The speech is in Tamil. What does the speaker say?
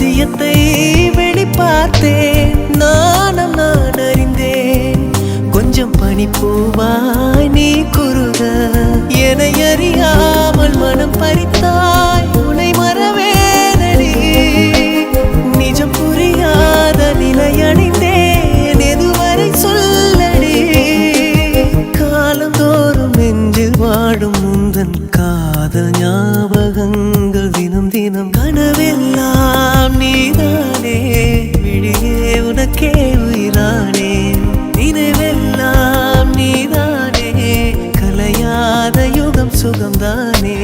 ரகசியத்தை வெளிப்பார்த்தேன். நானும் நான் அறிந்தேன். கொஞ்சம் பனிப்பூவாய் நீ குறுக என்னை அறியாமல் மனம் பறித்தாய். உன்னை மறவேனடி நிஜம் புரியாத நிலையடைந்தேன். எதுவரை சொல்லடி காலந்தோறும் நெஞ்சில் வாடும் முந்தன் காதல் ஞாபகங்கள் தினம் தினம் கனவெல்லாம் நீதானே. விழியே உனக்கே உயிரானேன். நினைவெல்லாம் நீதானே. கலையாத யுகம் சுகம்தானே.